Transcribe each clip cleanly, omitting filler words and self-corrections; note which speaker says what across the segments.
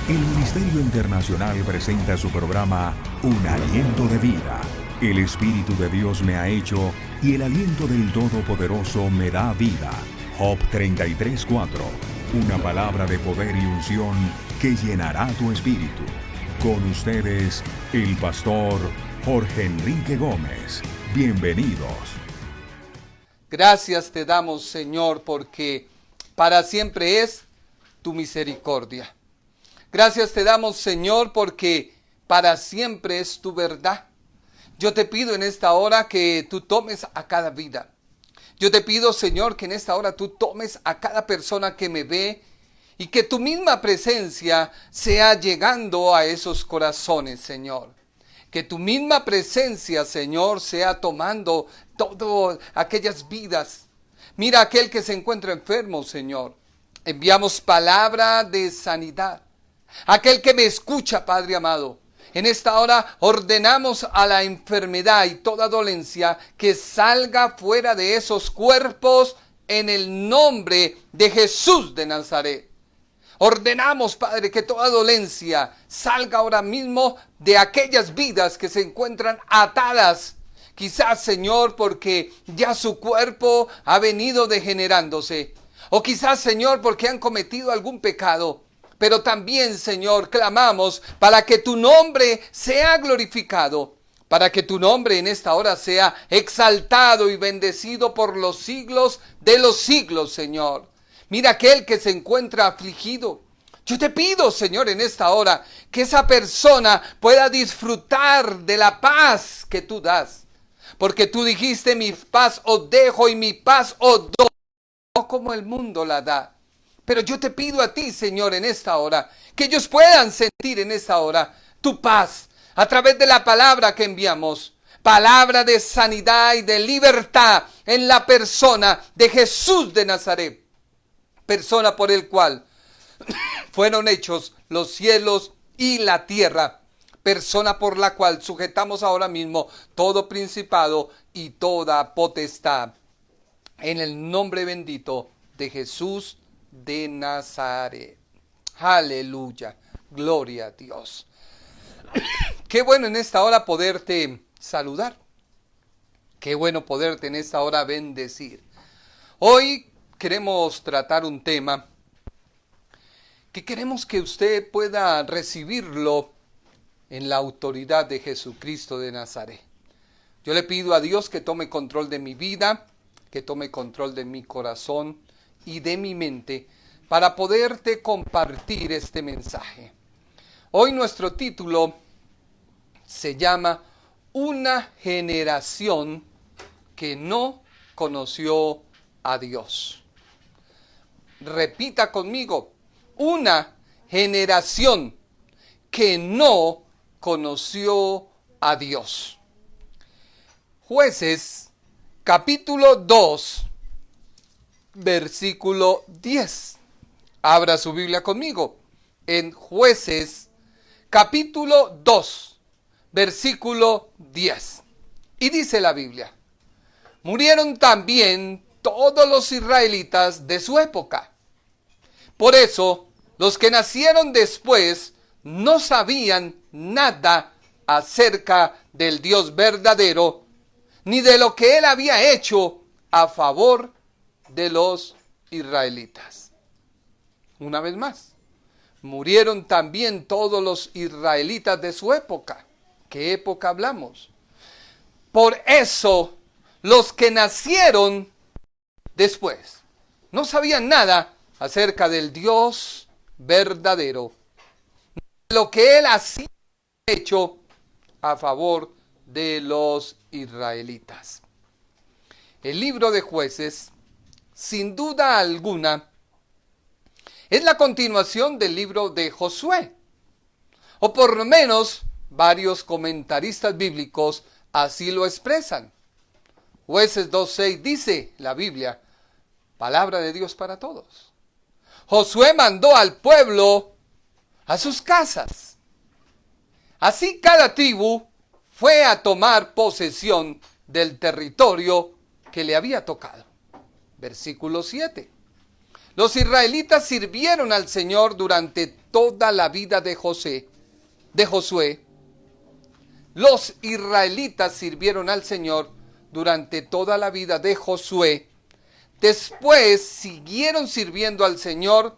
Speaker 1: El Ministerio Internacional presenta su programa Un Aliento de Vida. El Espíritu de Dios me ha hecho y el aliento del Todopoderoso me da vida. Job 33:4. Una palabra de poder y unción que llenará tu espíritu. Con ustedes, el pastor Jorge Enrique Gómez. Bienvenidos.
Speaker 2: Gracias te damos, Señor, porque para siempre es tu misericordia. Gracias te damos, Señor, porque para siempre es tu verdad. Yo te pido en esta hora que tú tomes a cada vida. Yo te pido, Señor, que en esta hora tú tomes a cada persona que me ve y que tu misma presencia sea llegando a esos corazones, Señor. Que tu misma presencia, Señor, sea tomando todas aquellas vidas. Mira aquel que se encuentra enfermo, Señor. Enviamos palabra de sanidad. Aquel que me escucha, Padre amado. En esta hora ordenamos a la enfermedad y toda dolencia que salga fuera de esos cuerpos en el nombre de Jesús de Nazaret. Ordenamos, Padre, que toda dolencia salga ahora mismo de aquellas vidas que se encuentran atadas. Quizás, Señor, porque ya su cuerpo ha venido degenerándose. O quizás, Señor, porque han cometido algún pecado. Pero también, Señor, clamamos para que tu nombre sea glorificado. Para que tu nombre en esta hora sea exaltado y bendecido por los siglos de los siglos, Señor. Mira aquel que se encuentra afligido. Yo te pido, Señor, en esta hora, que esa persona pueda disfrutar de la paz que tú das. Porque tú dijiste, mi paz os dejo y mi paz os doy, no como el mundo la da. Pero yo te pido a ti, Señor, en esta hora, que ellos puedan sentir en esta hora tu paz a través de la palabra que enviamos. Palabra de sanidad y de libertad en la persona de Jesús de Nazaret. Persona por el cual fueron hechos los cielos y la tierra. Persona por la cual sujetamos ahora mismo todo principado y toda potestad. En el nombre bendito de Jesús de Nazaret. Aleluya. Gloria a Dios. Qué bueno en esta hora poderte saludar. Qué bueno poderte en esta hora bendecir. Hoy queremos tratar un tema que queremos que usted pueda recibirlo en la autoridad de Jesucristo de Nazaret. Yo le pido a Dios que tome control de mi vida, que tome control de mi corazón y de mi mente para poderte compartir este mensaje. Hoy nuestro título se llama Una generación que no conoció a Dios. Repita conmigo, una generación que no conoció a Dios. Jueces, capítulo 2, versículo 10. Abra su Biblia conmigo. En Jueces, capítulo 2, versículo 10. Y dice la Biblia, murieron también todos los israelitas de su época. Por eso, los que nacieron después no sabían nada acerca del Dios verdadero, ni de lo que él había hecho a favor de los israelitas. Una vez más, murieron también todos los israelitas de su época. ¿Qué época hablamos? Por eso, los que nacieron después no sabían nada acerca del Dios verdadero, de lo que él hacía hecho a favor de los israelitas. El libro de Jueces, sin duda alguna, es la continuación del libro de Josué, o por lo menos varios comentaristas bíblicos así lo expresan. Jueces 2:6 dice la Biblia, palabra de Dios para todos. Josué mandó al pueblo a sus casas. Así cada tribu fue a tomar posesión del territorio que le había tocado. Versículo 7. Los israelitas sirvieron al Señor durante toda la vida de Josué. Los israelitas sirvieron al Señor durante toda la vida de Josué. Después siguieron sirviendo al Señor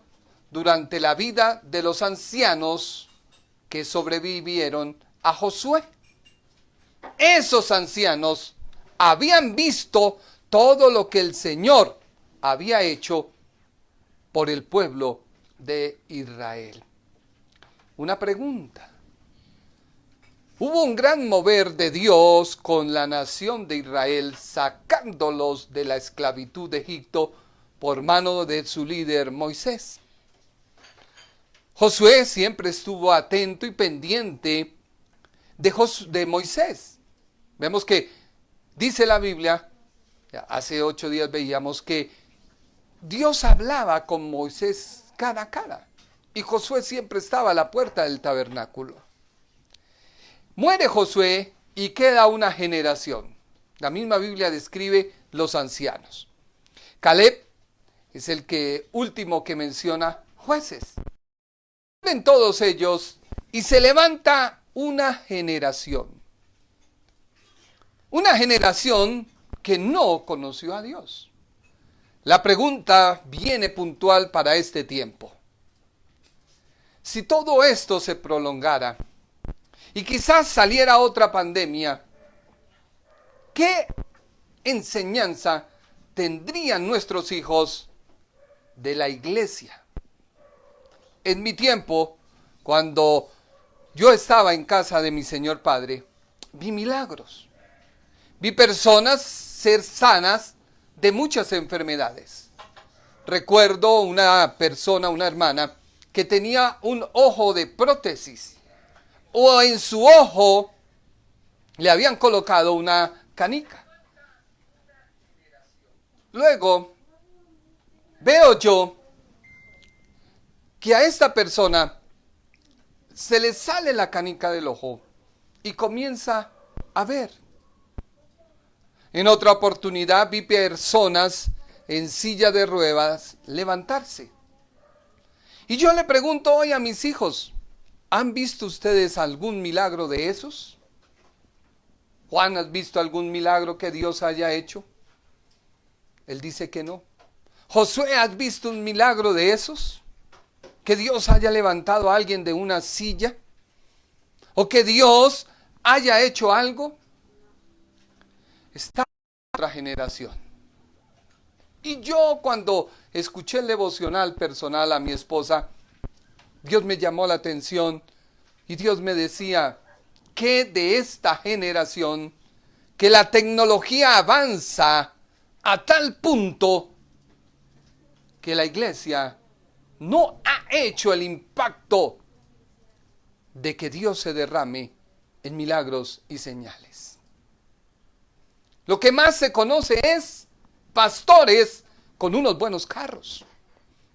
Speaker 2: durante la vida de los ancianos que sobrevivieron a Josué. Esos ancianos habían visto todo lo que el Señor había hecho por el pueblo de Israel. Una pregunta. Hubo un gran mover de Dios con la nación de Israel, sacándolos de la esclavitud de Egipto por mano de su líder Moisés. Josué siempre estuvo atento y pendiente de Moisés. Vemos que dice la Biblia, hace 8 días veíamos que Dios hablaba con Moisés cara a cara y Josué siempre estaba a la puerta del tabernáculo. Muere Josué y queda una generación. La misma Biblia describe los ancianos. Caleb es el último que menciona jueces. Mueren todos ellos y se levanta una generación. Una generación que no conoció a Dios. La pregunta viene puntual para este tiempo. Si todo esto se prolongara y quizás saliera otra pandemia, ¿qué enseñanza tendrían nuestros hijos de la iglesia? En mi tiempo, cuando yo estaba en casa de mi Señor Padre, vi milagros. Vi personas ser sanas de muchas enfermedades. Recuerdo una persona, una hermana, que tenía un ojo de prótesis. O en su ojo le habían colocado una canica. Luego veo yo que a esta persona se le sale la canica del ojo y comienza a ver. En otra oportunidad vi personas en silla de ruedas levantarse. Y yo le pregunto hoy a mis hijos, ¿han visto ustedes algún milagro de esos? Juan, ¿has visto algún milagro que Dios haya hecho? Él dice que no. Josué, ¿has visto un milagro de esos? ¿Que Dios haya levantado a alguien de una silla? ¿O que Dios haya hecho algo? Está otra generación. Y yo cuando escuché el devocional personal a mi esposa, Dios me llamó la atención y Dios me decía que de esta generación que la tecnología avanza a tal punto que la iglesia no ha hecho el impacto de que Dios se derrame en milagros y señales. Lo que más se conoce es pastores con unos buenos carros,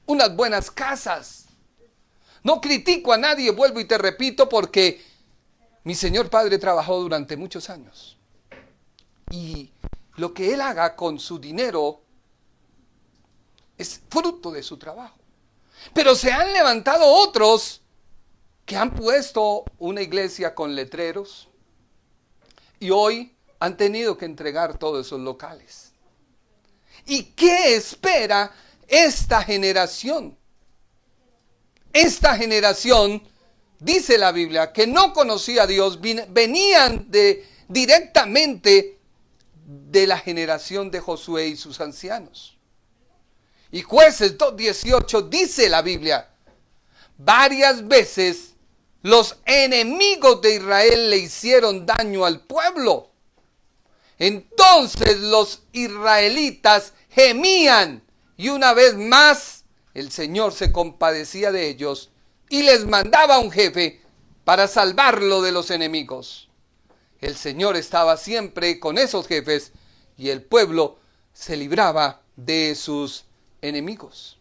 Speaker 2: unas buenas casas. No critico a nadie, vuelvo y te repito, porque mi Señor Padre trabajó durante muchos años. Y lo que Él haga con su dinero es fruto de su trabajo. Pero se han levantado otros que han puesto una iglesia con letreros y hoy han tenido que entregar todos esos locales. ¿Y qué espera esta generación? Esta generación, dice la Biblia, que no conocía a Dios, venían directamente de la generación de Josué y sus ancianos. Y Jueces 2:18 dice la Biblia, varias veces los enemigos de Israel le hicieron daño al pueblo. Entonces los israelitas gemían y una vez más el Señor se compadecía de ellos y les mandaba un jefe para salvarlo de los enemigos. El Señor estaba siempre con esos jefes y el pueblo se libraba de sus enemigos.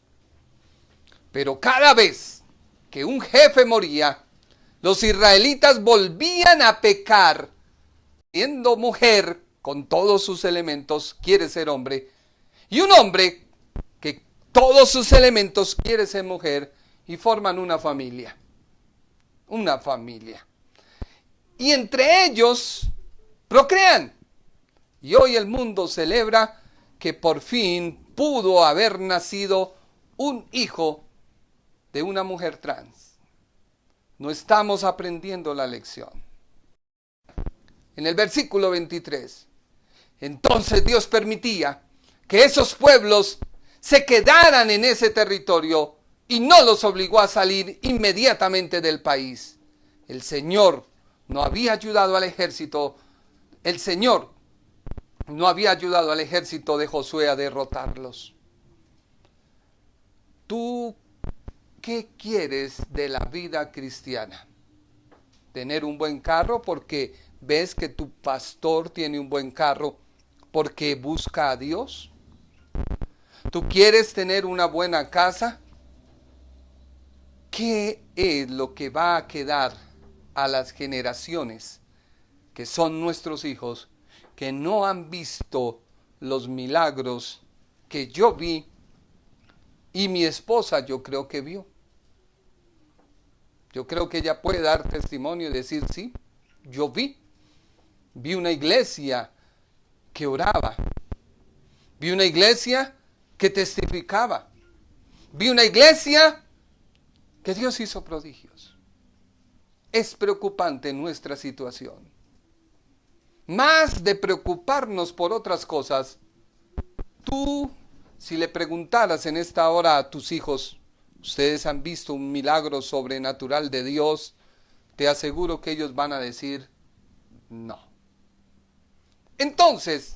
Speaker 2: Pero cada vez que un jefe moría, los israelitas volvían a pecar, siendo mujer con todos sus elementos, quiere ser hombre, y un hombre que todos sus elementos, quiere ser mujer y forman una familia. Una familia. Y entre ellos procrean. Y hoy el mundo celebra que por fin pudo haber nacido un hijo de una mujer trans. No estamos aprendiendo la lección. En el versículo 23, entonces Dios permitía que esos pueblos se quedaran en ese territorio y no los obligó a salir inmediatamente del país. El Señor no había ayudado al ejército. El Señor no había ayudado al ejército de Josué a derrotarlos. ¿Tú qué quieres de la vida cristiana? ¿Tener un buen carro porque ves que tu pastor tiene un buen carro porque busca a Dios? ¿Tú quieres tener una buena casa? ¿Qué es lo que va a quedar a las generaciones que son nuestros hijos, que no han visto los milagros que yo vi y mi esposa yo creo que vio? Yo creo que ella puede dar testimonio y decir, sí, yo vi una iglesia que oraba, vi una iglesia que testificaba, vi una iglesia que Dios hizo prodigios. Es preocupante nuestra situación. Más de preocuparnos por otras cosas, tú, si le preguntaras en esta hora a tus hijos, ¿ustedes han visto un milagro sobrenatural de Dios? Te aseguro que ellos van a decir, no. Entonces,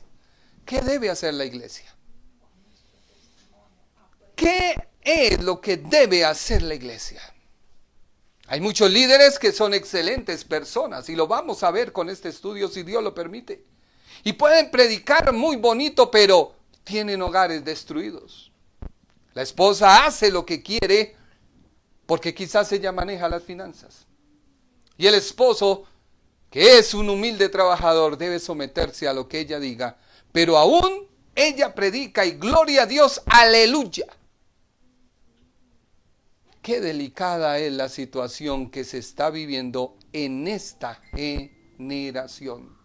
Speaker 2: ¿qué debe hacer la iglesia? ¿Qué es lo que debe hacer la iglesia? Hay muchos líderes que son excelentes personas y lo vamos a ver con este estudio si Dios lo permite. Y pueden predicar muy bonito, pero tienen hogares destruidos. La esposa hace lo que quiere porque quizás ella maneja las finanzas. Y el esposo, que es un humilde trabajador, debe someterse a lo que ella diga. Pero aún ella predica y gloria a Dios, aleluya. Qué delicada es la situación que se está viviendo en esta generación.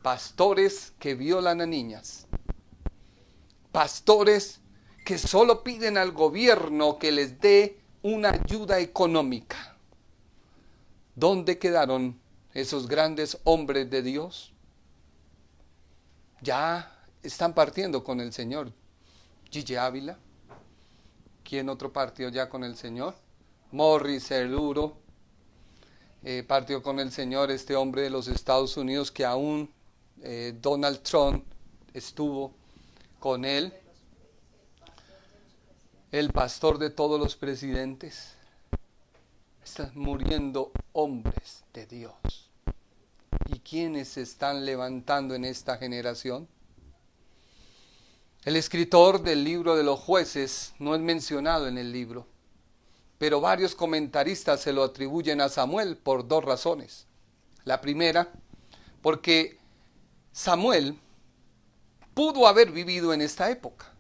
Speaker 2: Pastores que violan a niñas. Pastores que solo piden al gobierno que les dé una ayuda económica. ¿Dónde quedaron esos grandes hombres de Dios? Ya están partiendo con el Señor. Gigi Ávila. ¿Quién otro partió ya con el Señor? Morris Eluro. Partió con el Señor este hombre de los Estados Unidos que aún Donald Trump estuvo con él. El pastor de todos los presidentes. Están muriendo hombres de Dios. ¿Y quiénes se están levantando en esta generación? El escritor del libro de los Jueces no es mencionado en el libro, pero varios comentaristas se lo atribuyen a Samuel por dos razones. La primera, porque Samuel pudo haber vivido en esta época,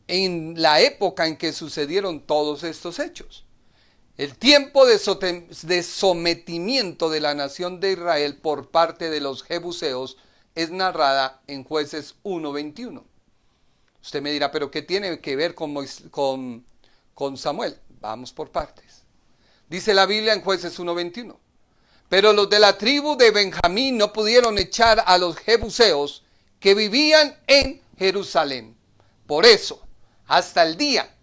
Speaker 2: en la época en que sucedieron todos estos hechos. El tiempo de sometimiento de la nación de Israel por parte de los jebuseos es narrada en Jueces 1:21. Usted me dirá, ¿pero qué tiene que ver con Samuel? Vamos por partes. Dice la Biblia en Jueces 1:21. Pero los de la tribu de Benjamín no pudieron echar a los jebuseos que vivían en Jerusalén. Por eso, hasta el día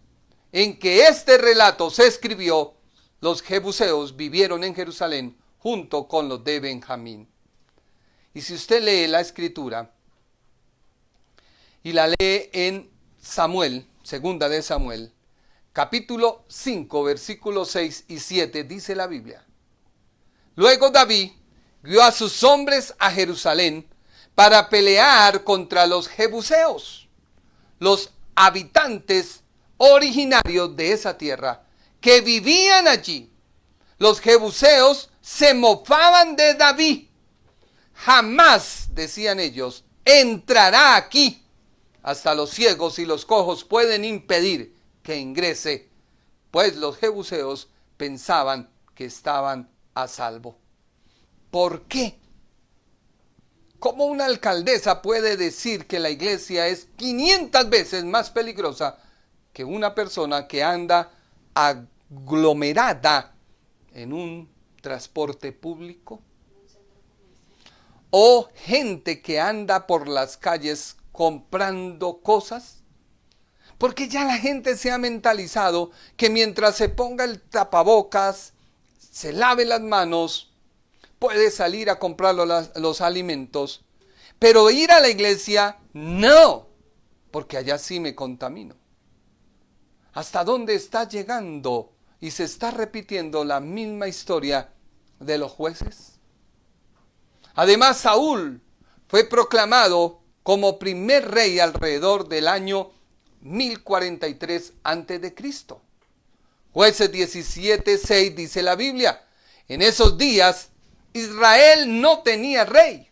Speaker 2: en que este relato se escribió, los jebuseos vivieron en Jerusalén junto con los de Benjamín. Y si usted lee la escritura y la lee en Samuel, segunda de Samuel, capítulo 5, versículos 6 y 7, dice la Biblia. Luego David guió a sus hombres a Jerusalén para pelear contra los jebuseos, los habitantes originarios de esa tierra que vivían allí. Los jebuseos se mofaban de David. Jamás, decían ellos, entrará aquí. Hasta los ciegos y los cojos pueden impedir que ingrese, pues los jebuseos pensaban que estaban a salvo. ¿Por qué? ¿Cómo una alcaldesa puede decir que la iglesia es 500 veces más peligrosa que una persona que anda aglomerada en un transporte público? ¿O gente que anda por las calles comprando cosas? Porque ya la gente se ha mentalizado que mientras se ponga el tapabocas, se lave las manos, puede salir a comprar los alimentos, pero ir a la iglesia, no, porque allá sí me contamino. ¿Hasta dónde está llegando y se está repitiendo la misma historia de los jueces? Además, Saúl fue proclamado como primer rey alrededor del año 1043 a.C. Jueces 17:6 dice la Biblia: en esos días Israel no tenía rey.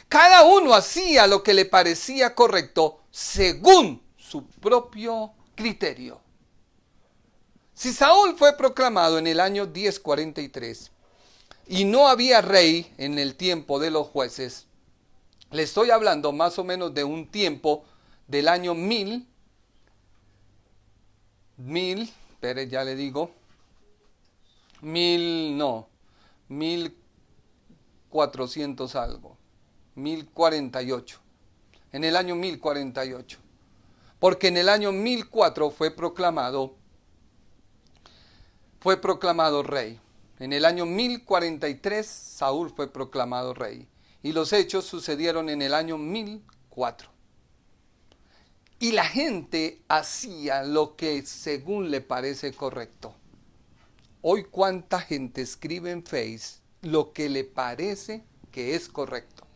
Speaker 2: Cada uno hacía lo que le parecía correcto según su propio criterio. Si Saúl fue proclamado en el año 1043 y no había rey en el tiempo de los jueces, le estoy hablando más o menos de un tiempo del año 1400 algo, 1048, en el año 1048, porque en el año 1004 fue proclamado rey. En el año 1043 Saúl fue proclamado rey y los hechos sucedieron en el año 1004. Y la gente hacía lo que según le parece correcto. Hoy cuánta gente escribe en Face lo que le parece que es correcto.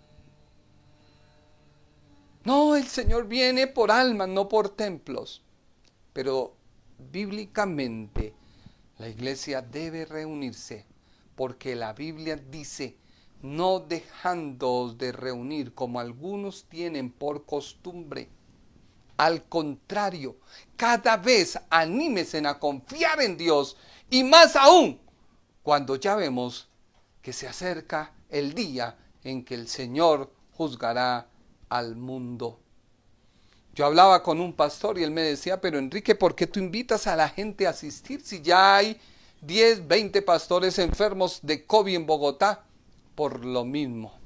Speaker 2: No, el Señor viene por almas, no por templos. Pero bíblicamente la iglesia debe reunirse porque la Biblia dice: no dejándoos de reunir como algunos tienen por costumbre. Al contrario, cada vez anímense a confiar en Dios, y más aún cuando ya vemos que se acerca el día en que el Señor juzgará al mundo. Yo hablaba con un pastor y él me decía: pero Enrique, ¿por qué tú invitas a la gente a asistir si ya hay 10, 20 pastores enfermos de COVID en Bogotá? Por lo mismo.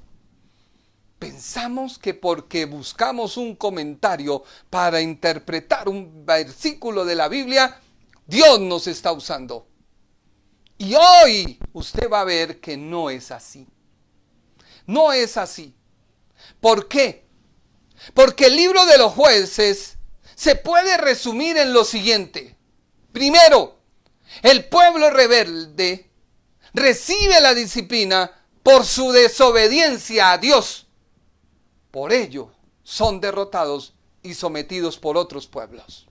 Speaker 2: Pensamos que porque buscamos un comentario para interpretar un versículo de la Biblia, Dios nos está usando. Y hoy usted va a ver que no es así. No es así. ¿Por qué? Porque el libro de los jueces se puede resumir en lo siguiente. Primero, el pueblo rebelde recibe la disciplina por su desobediencia a Dios. Por ello, son derrotados y sometidos por otros pueblos.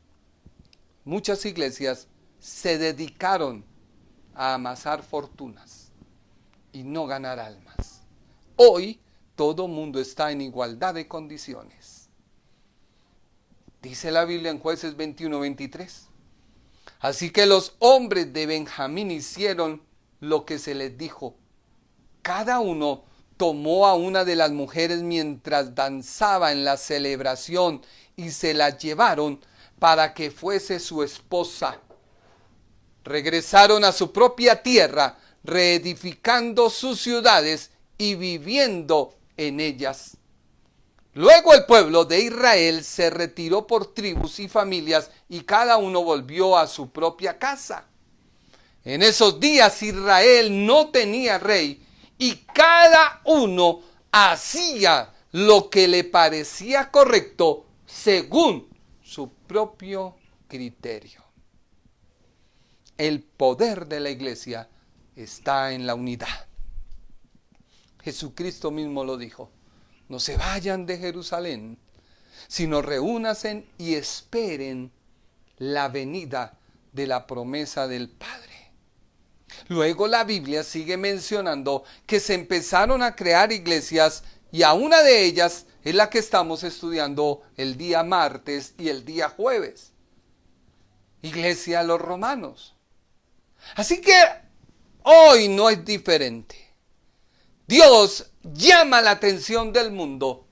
Speaker 2: Muchas iglesias se dedicaron a amasar fortunas y no ganar almas. Hoy, todo mundo está en igualdad de condiciones. Dice la Biblia en Jueces 21:23. Así que los hombres de Benjamín hicieron lo que se les dijo. Cada uno tomó a una de las mujeres mientras danzaba en la celebración y se la llevaron para que fuese su esposa. Regresaron a su propia tierra, reedificando sus ciudades y viviendo en ellas. Luego el pueblo de Israel se retiró por tribus y familias y cada uno volvió a su propia casa. En esos días Israel no tenía rey y cada uno hacía lo que le parecía correcto según su propio criterio. El poder de la iglesia está en la unidad. Jesucristo mismo lo dijo: no se vayan de Jerusalén, sino reúnanse y esperen la venida de la promesa del Padre. Luego la Biblia sigue mencionando que se empezaron a crear iglesias y a una de ellas es la que estamos estudiando el día martes y el día jueves. iglesia a los romanos. Así que hoy no es diferente. Dios llama la atención del mundo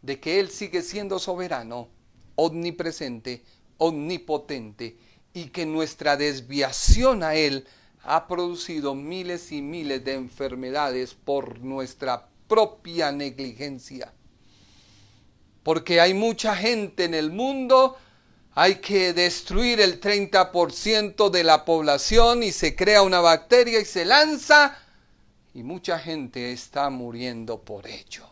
Speaker 2: de que Él sigue siendo soberano, omnipresente, omnipotente, y que nuestra desviación a Él ha producido miles y miles de enfermedades por nuestra propia negligencia. Porque hay mucha gente en el mundo, hay que destruir el 30% de la población y se crea una bacteria y se lanza, y mucha gente está muriendo por ello.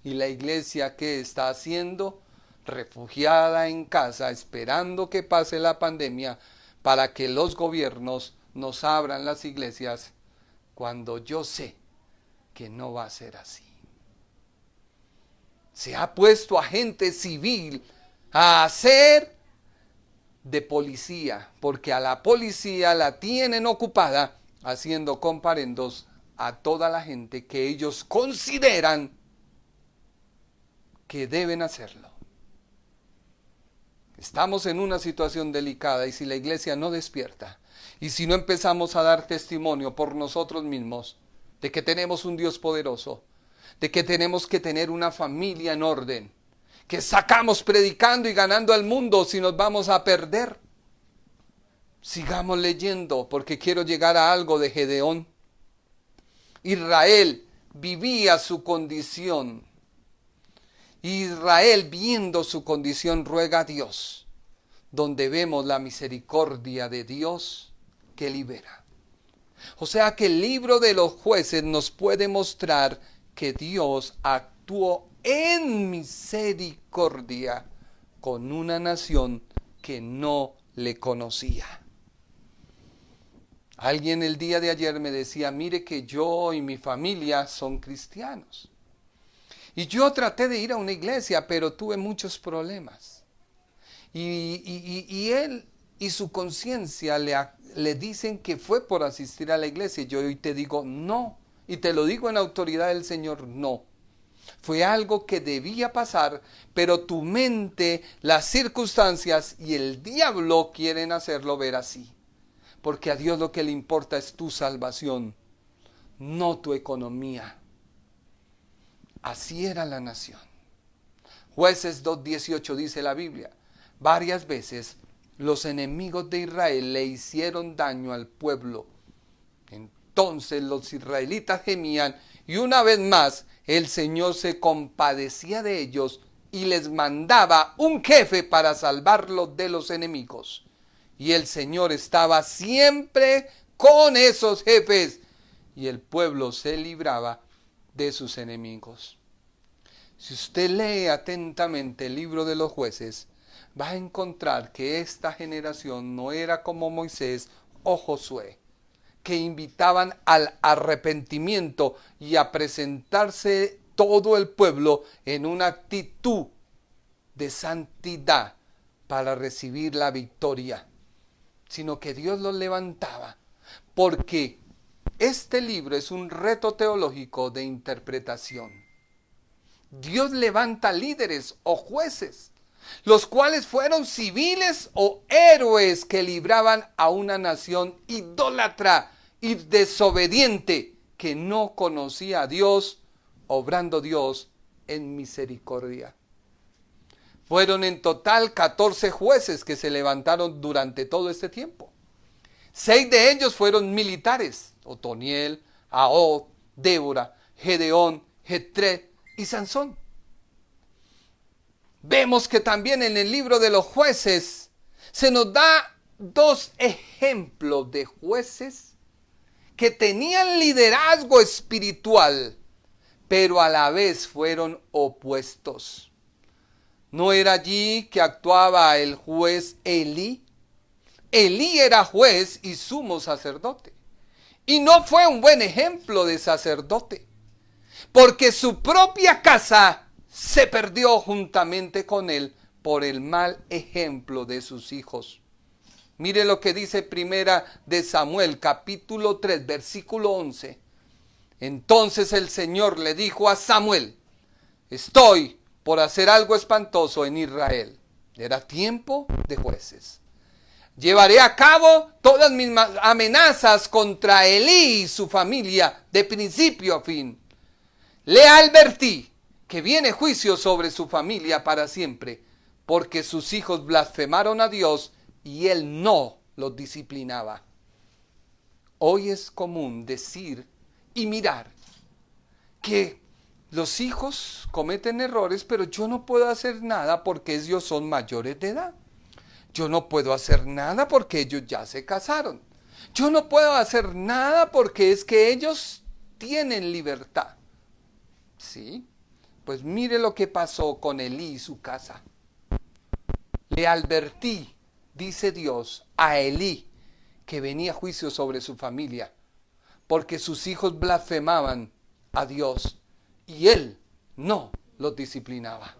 Speaker 2: ¿Y la iglesia qué está haciendo? Refugiada en casa, esperando que pase la pandemia para que los gobiernos nos abran las iglesias, cuando yo sé que no va a ser así. Se ha puesto a gente civil a hacer de policía, porque a la policía la tienen ocupada haciendo comparendos a toda la gente que ellos consideran que deben hacerlo. Estamos en una situación delicada, y si la iglesia no despierta, y si no empezamos a dar testimonio por nosotros mismos de que tenemos un Dios poderoso, de que tenemos que tener una familia en orden, que sacamos predicando y ganando al mundo si nos vamos a perder. Sigamos leyendo, porque quiero llegar a algo de Gedeón. Israel vivía su condición. Israel, viendo su condición, ruega a Dios, donde vemos la misericordia de Dios que libera. O sea que el libro de los Jueces nos puede mostrar que Dios actuó en misericordia con una nación que no le conocía. Alguien el día de ayer me decía, mire que yo y mi familia son cristianos. Y yo traté de ir a una iglesia, pero tuve muchos problemas. Y él y su conciencia le dicen que fue por asistir a la iglesia. Yo hoy te digo no, y te lo digo en autoridad del Señor, no. Fue algo que debía pasar, pero tu mente, las circunstancias y el diablo quieren hacerlo ver así. Porque a Dios lo que le importa es tu salvación, no tu economía. Así era la nación. Jueces 2:18 dice la Biblia, varias veces los enemigos de Israel le hicieron daño al pueblo. Entonces los israelitas gemían, y una vez más el Señor se compadecía de ellos y les mandaba un jefe para salvarlos de los enemigos. Y el Señor estaba siempre con esos jefes, y el pueblo se libraba de sus enemigos. Si usted lee atentamente el libro de los Jueces, va a encontrar que esta generación no era como Moisés o Josué, que invitaban al arrepentimiento y a presentarse todo el pueblo en una actitud de santidad para recibir la victoria, sino que Dios los levantaba, porque este libro es un reto teológico de interpretación. Dios levanta líderes o jueces, los cuales fueron civiles o héroes que libraban a una nación idólatra y desobediente que no conocía a Dios, obrando Dios en misericordia. Fueron en total 14 jueces que se levantaron durante todo este tiempo. 6 de ellos fueron militares: Otoniel, Ahod, Débora, Gedeón, Jetret y Sansón. Vemos que también en el libro de los Jueces se nos da 2 ejemplos de jueces que tenían liderazgo espiritual, pero a la vez fueron opuestos. ¿No era allí que actuaba el juez Elí? Elí era juez y sumo sacerdote, y no fue un buen ejemplo de sacerdote, porque su propia casa se perdió juntamente con él por el mal ejemplo de sus hijos. Mire lo que dice Primera de Samuel, capítulo 3, versículo 11. Entonces el Señor le dijo a Samuel: estoy por hacer algo espantoso en Israel. Era tiempo de jueces. Llevaré a cabo todas mis amenazas contra Elí y su familia de principio a fin. Le advertí que viene juicio sobre su familia para siempre, porque sus hijos blasfemaron a Dios y él no los disciplinaba. Hoy es común decir y mirar que los hijos cometen errores, pero yo no puedo hacer nada porque ellos son mayores de edad. Yo no puedo hacer nada porque ellos ya se casaron. Yo no puedo hacer nada porque es que ellos tienen libertad. ¿Sí? Pues mire lo que pasó con Elí y su casa. Le advertí, dice Dios, a Elí que venía juicio sobre su familia, porque sus hijos blasfemaban a Dios y él no los disciplinaba.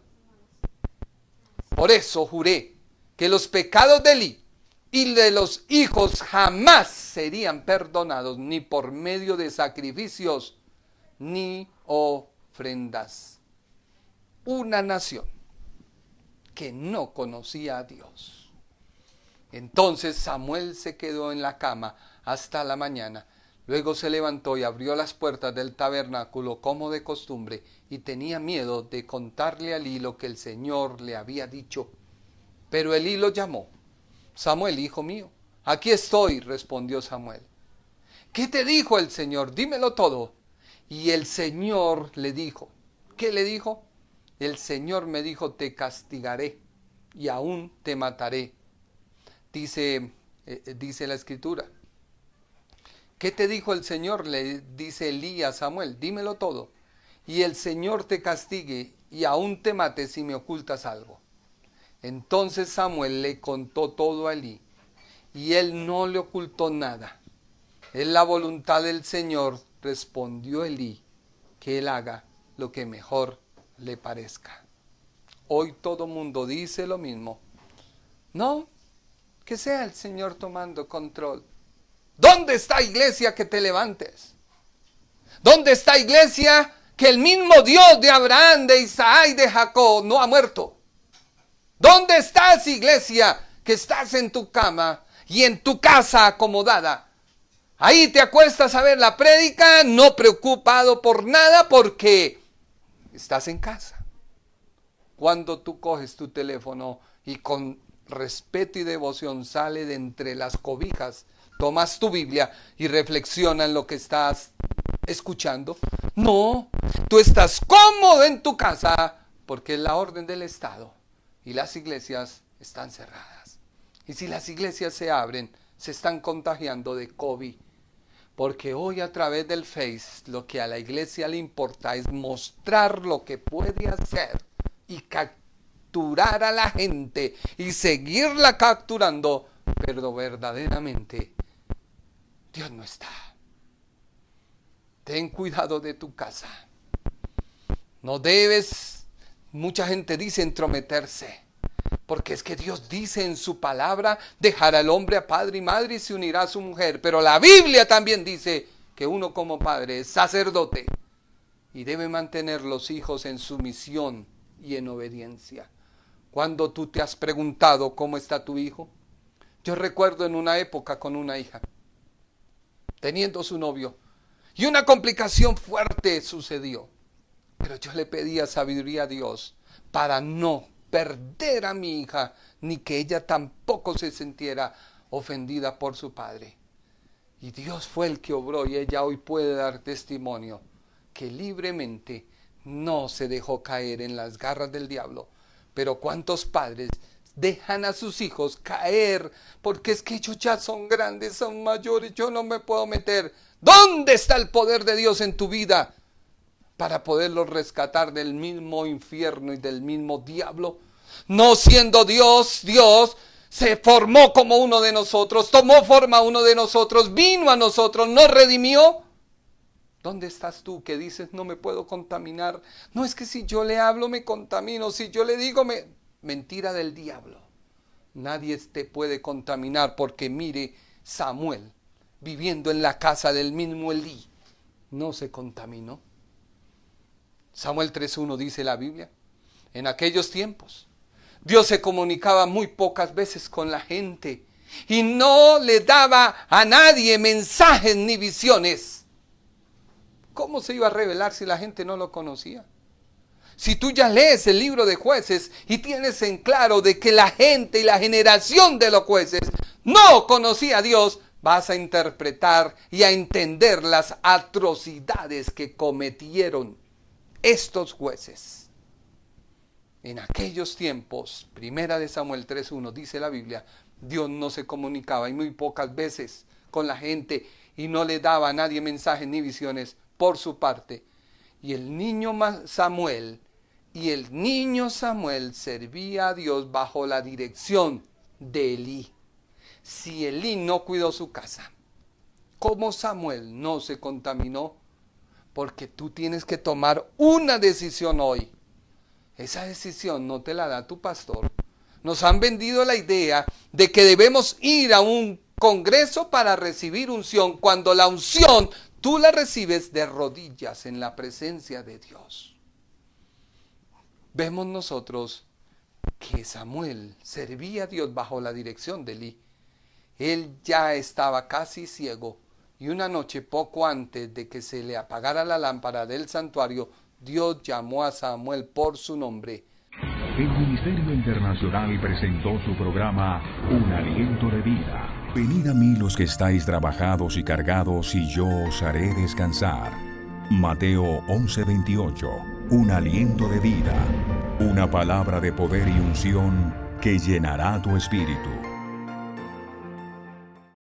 Speaker 2: Por eso juré que los pecados de Elí y de los hijos jamás serían perdonados, ni por medio de sacrificios ni ofrendas. Una nación que no conocía a Dios. Entonces Samuel se quedó en la cama hasta la mañana. Luego se levantó y abrió las puertas del tabernáculo como de costumbre, y tenía miedo de contarle a Elí lo que el Señor le había dicho. Pero Elí lo llamó. Samuel, hijo mío. Aquí estoy, respondió Samuel. ¿Qué te dijo el Señor? Dímelo todo. Y el Señor le dijo. ¿Qué le dijo? El Señor me dijo, te castigaré y aún te mataré. Dice la Escritura. ¿Qué te dijo el Señor? Le dice Elí a Samuel, dímelo todo. Y el Señor te castigue y aún te mate si me ocultas algo. Entonces Samuel le contó todo a Elí, y él no le ocultó nada. Es la voluntad del Señor, respondió Elí, que él haga lo que mejor le parezca. Hoy todo mundo dice lo mismo. No, que sea el Señor tomando control. ¿Dónde está, iglesia, que te levantes? ¿Dónde está, iglesia, que el mismo Dios de Abraham, de Isaac y de Jacob no ha muerto? ¿Dónde estás, iglesia, que estás en tu cama y en tu casa acomodada? Ahí te acuestas a ver la prédica, no preocupado por nada porque estás en casa. Cuando tú coges tu teléfono y con respeto y devoción sale de entre las cobijas, tomas tu Biblia y reflexiona en lo que estás escuchando. No, tú estás cómodo en tu casa porque es la orden del Estado y las iglesias están cerradas. Y si las iglesias se abren, se están contagiando de COVID. Porque hoy a través del Face lo que a la iglesia le importa es mostrar lo que puede hacer y capturar a la gente y seguirla capturando, pero verdaderamente Dios no está. Ten cuidado de tu casa. No debes, mucha gente dice, entrometerse. Porque es que Dios dice en su palabra, dejará al hombre a padre y madre y se unirá a su mujer. Pero la Biblia también dice que uno como padre es sacerdote y debe mantener los hijos en sumisión y en obediencia. Cuando tú te has preguntado cómo está tu hijo, yo recuerdo en una época con una hija, teniendo su novio, y una complicación fuerte sucedió. Pero yo le pedía sabiduría a Dios para no perder a mi hija, ni que ella tampoco se sintiera ofendida por su padre. Y Dios fue el que obró, y ella hoy puede dar testimonio que libremente no se dejó caer en las garras del diablo. Pero ¿cuántos padres dejan a sus hijos caer? Porque es que ellos ya son grandes, son mayores, yo no me puedo meter. ¿Dónde está el poder de Dios en tu vida para poderlos rescatar del mismo infierno y del mismo diablo? No siendo Dios, Dios se formó como uno de nosotros, tomó forma uno de nosotros, vino a nosotros, nos redimió. ¿Dónde estás tú que dices no me puedo contaminar? No, es que si yo le hablo me contamino, si yo le digo mentira del diablo. Nadie te puede contaminar porque mire, Samuel, viviendo en la casa del mismo Elí, no se contaminó. Samuel 3:1 dice la Biblia, en aquellos tiempos Dios se comunicaba muy pocas veces con la gente y no le daba a nadie mensajes ni visiones. ¿Cómo se iba a revelar si la gente no lo conocía? Si tú ya lees el libro de Jueces y tienes en claro de que la gente y la generación de los jueces no conocía a Dios, vas a interpretar y a entender las atrocidades que cometieron estos jueces. En aquellos tiempos, 1 Samuel 3:1 dice la Biblia, Dios no se comunicaba y muy pocas veces con la gente y no le daba a nadie mensajes ni visiones por su parte. Y el niño Samuel servía a Dios bajo la dirección de Elí. Si Elí no cuidó su casa, ¿cómo Samuel no se contaminó? Porque tú tienes que tomar una decisión hoy. Esa decisión no te la da tu pastor. Nos han vendido la idea de que debemos ir a un congreso para recibir unción, cuando la unción tú la recibes de rodillas en la presencia de Dios. Vemos nosotros que Samuel servía a Dios bajo la dirección de Elí. Él ya estaba casi ciego y una noche, poco antes de que se le apagara la lámpara del santuario, Dios llamó a Samuel por su nombre.
Speaker 1: El Ministerio Internacional presentó su programa Un Aliento de Vida. Venid a mí los que estáis trabajados y cargados, y yo os haré descansar. Mateo 11:28. Un aliento de vida. Una palabra de poder y unción que llenará tu espíritu.